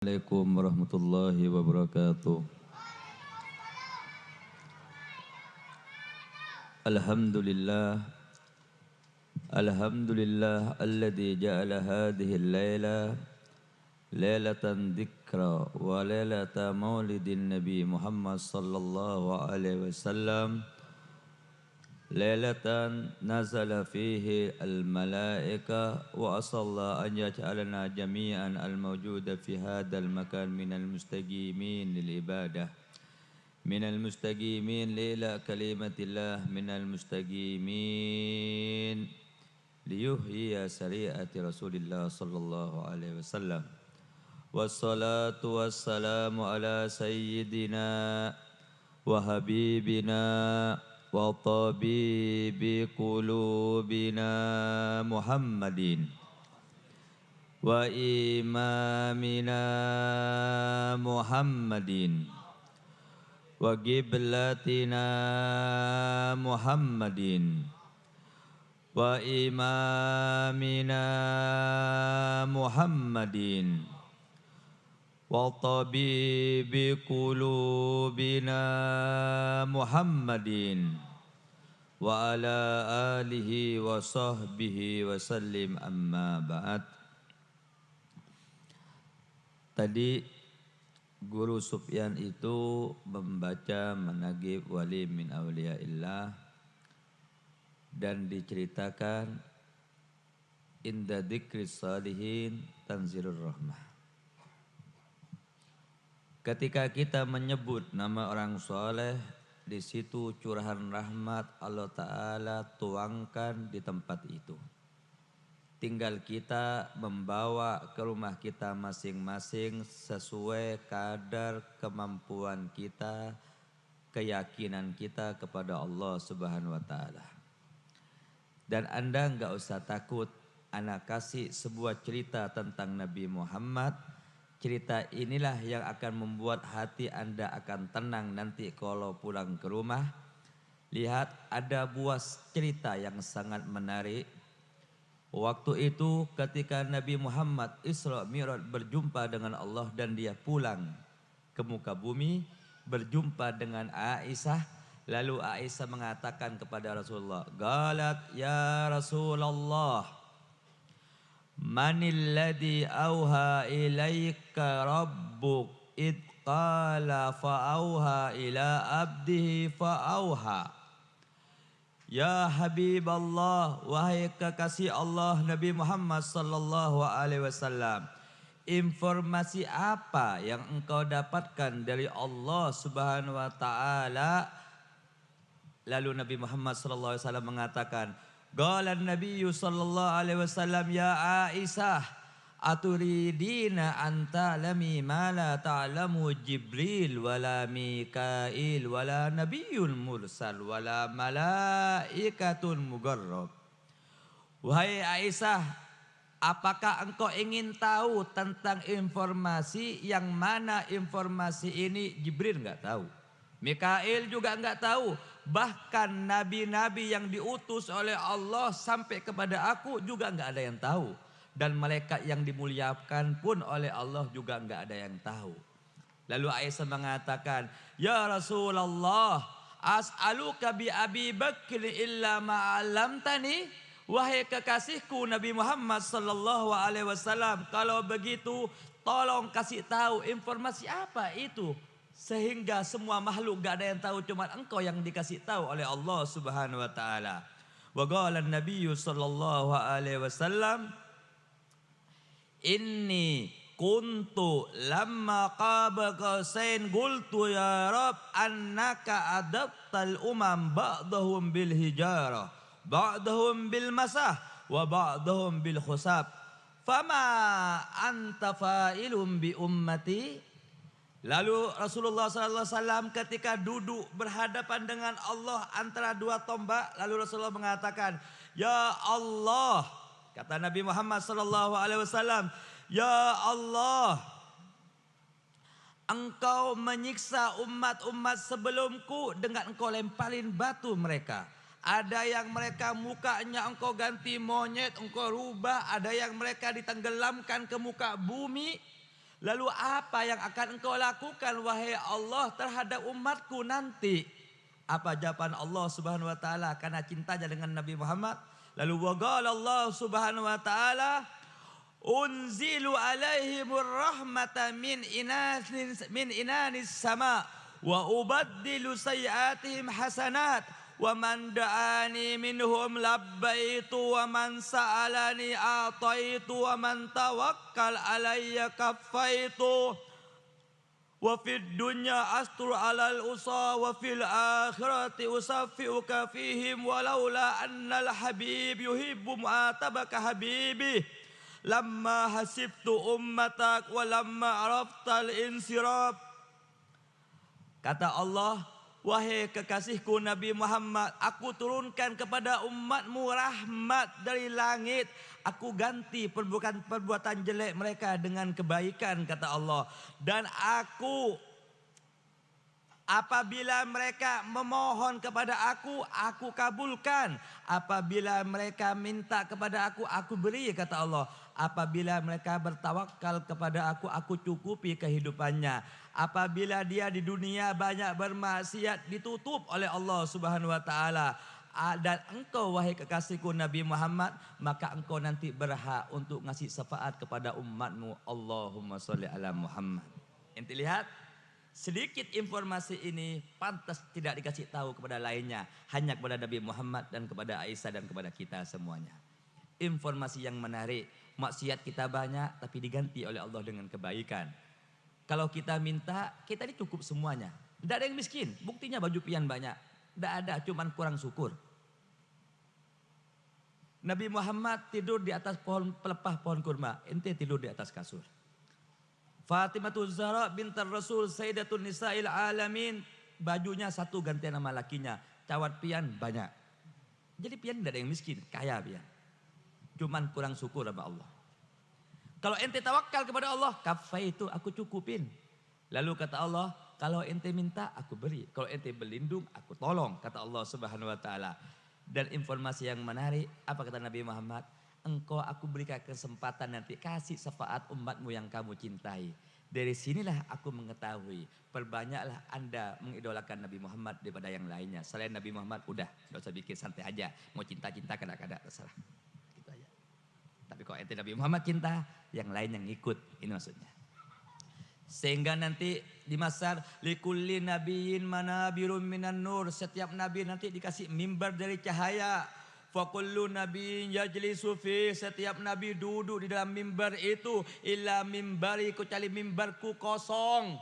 Assalamualaikum warahmatullahi wabarakatuh. Alhamdulillah Alhamdulillah alladzi ja'ala hadhihi al-laila lailatan dzikra wa lailata maulidin nabi Muhammad sallallahu alaihi wasallam lailatan nazala fihi al-malaika wa asalla an yaj'alana jami'an al-mawjuda fi hadzal makan minal mustaqimin lil ibadah minal mustaqimin lila kalimatillah minal mustaqimin liyuhyiya syari'ati Rasulillah sallallahu alaihi wasallam wassalatu wassalamu ala sayyidina wa habibina wa tabibi qulubina Muhammadin wa imamina Muhammadin wa qiblatina Muhammadin wa imamina Muhammadin wa tabibi qulubina Muhammadin wa ala alihi wa sahbihi wa sallim amma ba'd. Tadi Guru Sufyan itu membaca manaqib wali min awliyaillah dan diceritakan inda dzikris salihin tanzilur rahmah. Ketika kita menyebut nama orang soleh, di situ curahan rahmat Allah Ta'ala tuangkan di tempat itu. Tinggal kita membawa ke rumah kita masing-masing sesuai kadar kemampuan kita, keyakinan kita kepada Allah Subhanahu wa Ta'ala. Dan Anda enggak usah takut, Ana kasih sebuah cerita tentang Nabi Muhammad. Cerita inilah yang akan membuat hati Anda akan tenang nanti kalau pulang ke rumah. Lihat, ada buah cerita yang sangat menarik. Waktu itu ketika Nabi Muhammad Isra Mi'raj berjumpa dengan Allah dan dia pulang ke muka bumi berjumpa dengan Aisyah, lalu Aisyah mengatakan kepada Rasulullah, "Galat ya Rasulullah, manil ladzi auha ilaika rabbuk id qala fa auha ila abdihi fa auha." Ya Habiballah, wahai kekasih Allah Nabi Muhammad sallallahu alaihi wasallam, informasi apa yang engkau dapatkan dari Allah Subhanahu wa taala? Lalu Nabi Muhammad sallallahu alaihi wasallam mengatakan, qala an-nabiy sallallahu alaihi wasallam ya Aisyah, aturidina anta lami ma la ta'lamu Jibril wala Mikail wala nabiyyun mursal wala malaikatun mugarrab. Wahai Aisyah, apakah engkau ingin tahu tentang informasi yang mana informasi ini Jibril enggak tahu, Mikail juga enggak tahu, bahkan nabi-nabi yang diutus oleh Allah sampai kepada aku juga enggak ada yang tahu. Dan malaikat yang dimuliakan pun oleh Allah juga enggak ada yang tahu. Lalu Aisyah mengatakan, ya Rasulullah, as'aluka bi Abi Bakr illa ma'alamtani. Wahai kekasihku Nabi Muhammad sallallahu alaihi wasallam, kalau begitu tolong kasih tahu informasi apa itu, sehingga semua makhluk enggak ada yang tahu, cuma engkau yang dikasih tahu oleh Allah Subhanahu wa taala. Wa qala an-nabiy sallallahu alaihi wasallam, inni kuntu lamma qaba qausain qultu ya rab annaka adabtal umam ba'dahum bil hijarah ba'dahum bil masah wa ba'dahum bil khusab fama anta fa'ilum bi ummati. Lalu Rasulullah sallallahu alaihi wasallam ketika duduk berhadapan dengan Allah antara dua tombak, lalu Rasulullah mengatakan, ya Allah, kata Nabi Muhammad sallallahu alaihi wasallam, ya Allah, engkau menyiksa umat-umat sebelumku dengan engkau lemparin batu mereka. Ada yang mereka mukanya engkau ganti monyet, engkau rubah. Ada yang mereka ditenggelamkan ke muka bumi. Lalu apa yang akan engkau lakukan wahai Allah terhadap umatku nanti? Apa jawaban Allah Subhanahu wa taala karena cintanya dengan Nabi Muhammad? Lalu waqala Allah Subhanahu wa taala, unzilu alaihimur rahmata min inanis sama wa ubaddilu sayiatihim hasanat wa man da'ani minhum labbaitu wa man sa'alani ataitu wa man tawakkal alayya kaffaitu wa fid dunya astur alal usa wa fil akhirati usaffiuka fihim walaula annal habib yuhibbu mu'atabaka habibi lamma hasibtu ummatak wa lamma araftal insirab. Kata Allah, wahai kekasihku Nabi Muhammad, aku turunkan kepada umatmu rahmat dari langit. Aku ganti perbuatan jelek mereka dengan kebaikan, kata Allah. Dan aku, apabila mereka memohon kepada aku kabulkan. Apabila mereka minta kepada aku beri, kata Allah. Apabila mereka bertawakal kepada aku cukupi kehidupannya. Apabila dia di dunia banyak bermaksiat, ditutup oleh Allah Subhanahu wa taala. Dan engkau wahai kekasihku Nabi Muhammad, maka engkau nanti berhak untuk ngasih syafaat kepada umatmu. Allahumma sholli ala Muhammad. Ente lihat, sedikit informasi ini pantas tidak dikasih tahu kepada lainnya, hanya kepada Nabi Muhammad dan kepada Aisyah dan kepada kita semuanya. Informasi yang menarik, maksiat kita banyak tapi diganti oleh Allah dengan kebaikan. Kalau kita minta, kita ini cukup semuanya. Tidak ada yang miskin, buktinya baju pian banyak. Tidak ada, cuman kurang syukur. Nabi Muhammad tidur di atas pelepah pohon kurma, ente tidur di atas kasur. Fatimatul Zahra bintar Rasul Sayyidatun Nisa'il Alamin, bajunya satu ganti nama lakinya, cawat pian banyak. Jadi pian tidak ada yang miskin, kaya pian. Cuman kurang syukur sama Allah. Kalau ente tawakal kepada Allah, kafai itu aku cukupin. Lalu kata Allah, kalau ente minta aku beri, kalau ente berlindung aku tolong, kata Allah Subhanahu wa taala. Dan informasi yang menarik, apa kata Nabi Muhammad? Engkau aku berikan kesempatan nanti kasih syafaat umatmu yang kamu cintai. Dari sinilah aku mengetahui, perbanyaklah Anda mengidolakan Nabi Muhammad daripada yang lainnya. Selain Nabi Muhammad udah, enggak usah bikin, santai aja. Mau cinta-cinta kadang-kadang terserah. Gitu aja. Tapi kalau ente Nabi Muhammad cinta, yang lain yang ikut, ini maksudnya. Sehingga nanti di masar likulli nabiyyin manabirum minan nur, setiap nabi nanti dikasih mimbar dari cahaya. Fakullu nabiyyin yajlisu fi, setiap nabi duduk di dalam mimbar itu, illa mimbari, kecuali mimbarku kosong.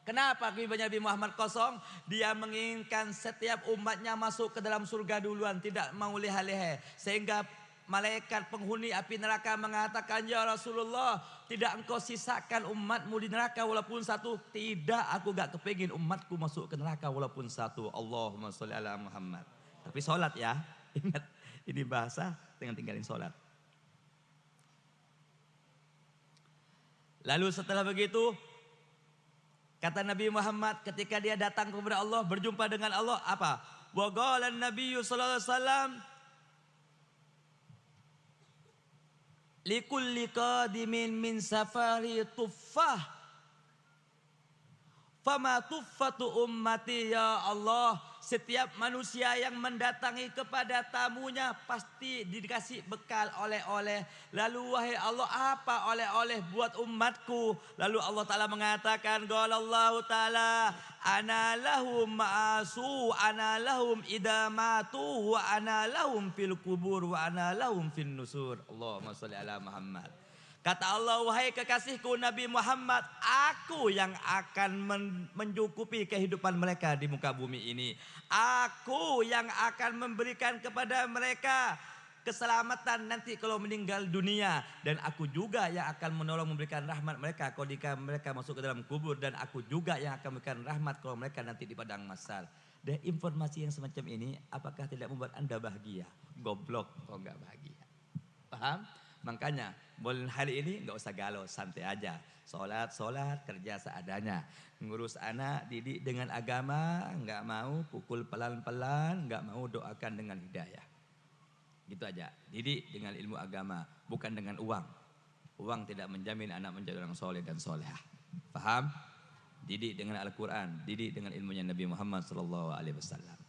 Kenapa mimbarnya Nabi Muhammad kosong? Dia menginginkan setiap umatnya masuk ke dalam surga duluan, tidak mau leha-leha. Sehingga malaikat penghuni api neraka mengatakan, ya Rasulullah, tidak engkau sisakan umatmu di neraka walaupun satu? Tidak, aku gak kepingin umatku masuk ke neraka walaupun satu. Allahumma sholli ala Muhammad. Tapi sholat ya, ingat ini bahasa dengan tinggalin sholat. Lalu setelah begitu, kata Nabi Muhammad ketika dia datang kepada Allah, berjumpa dengan Allah, apa? Wa qala an-nabiyyu sallallahu alaihi wasallam, likulli qadimin min safari tuffah fama tuffatu ummati ya Allah. Setiap manusia yang mendatangi kepada tamunya pasti dikasih bekal oleh-oleh. Lalu wahai Allah, apa oleh-oleh buat umatku? Lalu Allah Ta'ala mengatakan, qalallahu ta'ala, ana lahum ma'asu, ana lahum idamatu, wa ana lahum fil kubur, wa ana lahum fin nusur. Allahumma sholli ala Muhammad. Kata Allah, wahai kekasihku Nabi Muhammad, aku yang akan mencukupi kehidupan mereka di muka bumi ini. Aku yang akan memberikan kepada mereka keselamatan nanti kalau meninggal dunia. Dan aku juga yang akan menolong memberikan rahmat mereka kalau mereka masuk ke dalam kubur. Dan aku juga yang akan memberikan rahmat kalau mereka nanti di padang mahsyar. Dan informasi yang semacam ini apakah tidak membuat Anda bahagia? Goblok kalau enggak bahagia. Paham? Makanya mulai hari ini nggak usah galau, santai aja. Sholat, kerja seadanya. Ngurus anak, didik dengan agama, nggak mau pukul pelan-pelan, nggak mau doakan dengan hidayah. Gitu aja. Didik dengan ilmu agama, bukan dengan uang. Uang tidak menjamin anak menjadi orang soleh dan solehah. Paham? Didik dengan Al-Quran, didik dengan ilmunya Nabi Muhammad SAW.